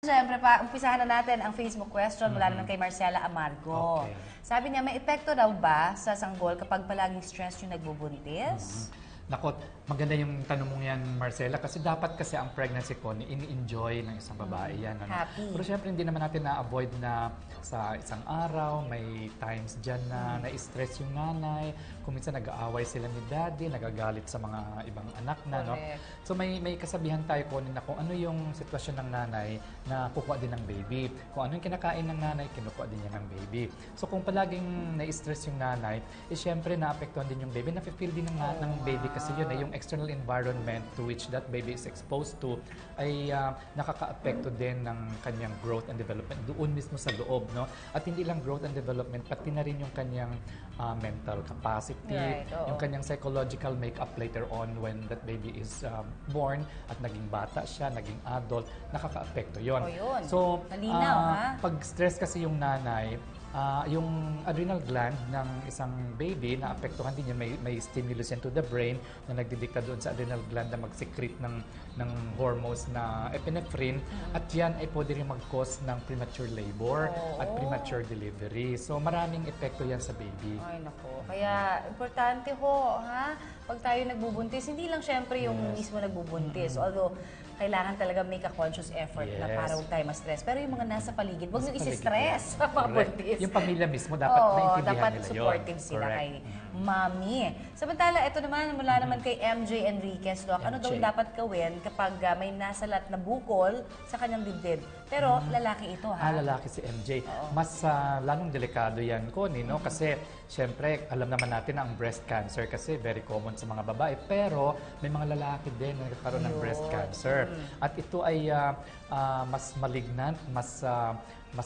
Siyempre pa, umpisahan na natin ang Facebook question mula naman kay Marcela Amargo. Okay. Sabi niya, may epekto daw ba sa sanggol kapag palaging stress yung nagbubuntis? Nako, maganda yung tanong mong yan, Marcela, kasi dapat kasi ang pregnancy ko, ini-enjoy ng isang babae yan. Ano? Happy. Pero syempre, hindi naman natin na-avoid na sa isang araw, may times dyan na na-stress yung nanay, kung minsan nag-aaway sila ni daddy, nagagalit sa mga ibang anak na. No? So may kasabihan tayo ko na kung ano yung sitwasyon ng nanay na kukuha din ng baby. Kung ano yung kinakain ng nanay, kinukuha din niya ng baby. So kung palaging na-stress yung nanay, syempre naapektuhan din yung baby, na-feel din ng baby kasi yun yung external environment to which that baby is exposed to ay nakaka-apekto din ng kanyang growth and development doon mismo sa loob, no? At hindi lang growth and development, pati na rin yung kanyang mental capacity, yung kanyang psychological makeup later on when that baby is born at naging bata siya, naging adult, nakaka-apekto yun. So, pag stress kasi yung nanay, yung adrenal gland ng isang baby, naapektuhan din yan, may stimulus yan to the brain na nagdidikta doon sa adrenal gland na mag-secrete ng hormones na epinephrine at yan ay pwede rin mag-cause ng premature labor at premature delivery. So maraming epekto yan sa baby. Ay nako, kaya importante ho, ha? Pag tayo nagbubuntis, hindi lang syempre yung mismo nagbubuntis. Although, kailangan talaga make a conscious effort na para huwag tayo ma-stress. Pero yung mga nasa paligid, huwag nyo isi-stress sa mga buntis. Yung pamilya mismo, dapat maintindihan dapat nila yun. Supportive sila kay Mami. Samantala, ito naman, mula naman kay MJ Enriquez, Doc. Ano daw dapat gawin kapag may nasalat na bukol sa kanyang dibdib? Pero lalaki ito, ha? Lalaki si MJ. Mas lalong delikado yan, Connie, no? Kasi, syempre, alam naman natin ang breast cancer kasi very common sa mga babae. Pero, may mga lalaki din na nagkakaroon ng breast cancer. At ito ay mas malignant, mas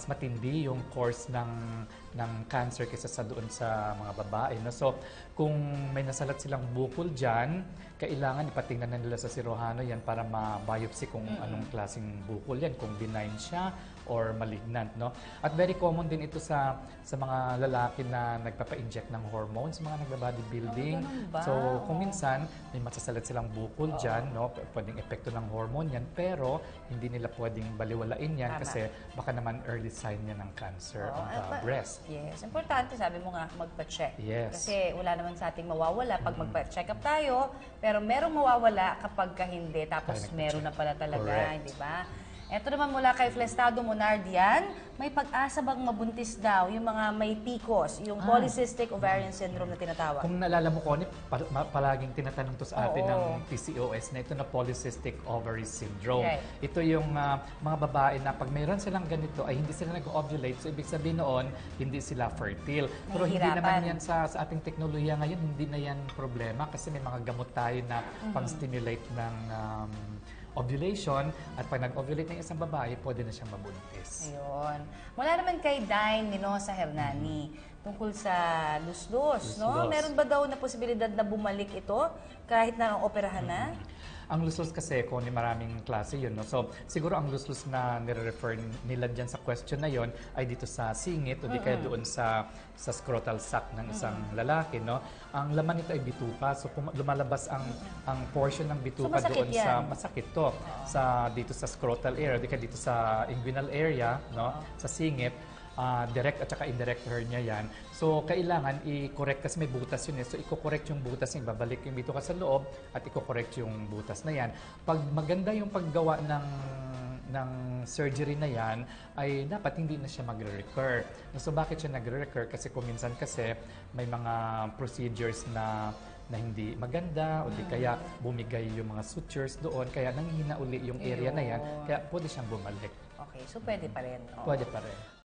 matindi yung course ng cancer kaysa sa doon sa mga babae. No? So, kung may nasalat silang bukol dyan, kailangan ipatingnan na nila sa sirohano yan para ma-biopsy kung anong klaseng bukol yan, kung benign siya or malignant. No? At very common din ito sa mga lalaki na nagpapa-inject ng hormones, mga nagba-bodybuilding. So, kung minsan, may masasalat silang bukol dyan, no? Pwedeng epekto ng hormone yan, pero hindi nila pwedeng baliwalain yan kasi baka naman early sign yan ng cancer of the breast. Yes. Importante, sabi mo nga, magpa-check. Yes. Kasi wala naman sa ating mawawala pag magpa-check up tayo, pero merong mawawala kapag hindi. Tapos meron na pala talaga, di ba? Ito naman mula kay Flestado Monardian, may pag-asa bang mabuntis daw yung mga may PCOS, yung polycystic ovarian syndrome na tinatawag? Kung naalala mo, Connie, palaging tinatanong to sa atin ng PCOS na ito na polycystic ovary syndrome. Ito yung mga babae na pag mayroon silang ganito ay hindi sila nag-ovulate. So, ibig sabihin noon, hindi sila fertile. Pero hindi naman yan sa ating teknolohiya ngayon, hindi na yan problema kasi may mga gamot tayo na pang-stimulate ng ovulation at pag nag-ovulate ng isang babae, pwede na siyang mabuntis. Ayun. Mula naman kay Dine Minosa Hernani, tungkol sa luslus, no? Meron ba daw na posibilidad na bumalik ito kahit na ang operahan na? Ang luslus kasi, kung maraming klase yun, no? So, siguro ang luslus na nire-refer nila dyan sa question na yon ay dito sa singit o di kaya doon sa scrotal sac ng isang lalaki, no? Ang laman nito ay bituka. So, lumalabas ang portion ng bituka doon sa masakit to. Dito sa scrotal area, di kaya dito sa inguinal area, no? Sa singit. Direct at saka indirect hernia yan. So, kailangan i-correct kasi may butas yun. So, i-correct yung butas, babalik yung bituka sa loob at i-correct yung butas na yan. Pag maganda yung paggawa ng surgery na yan, ay dapat hindi na siya magre-recur. So, bakit siya nagre-recur? Kasi kung minsan kasi may mga procedures na hindi maganda o di kaya bumigay yung mga sutures doon, kaya nanghihina uli yung area na yan, kaya pwede siyang bumalik. Okay, so pwede pa rin. Pwede pa rin.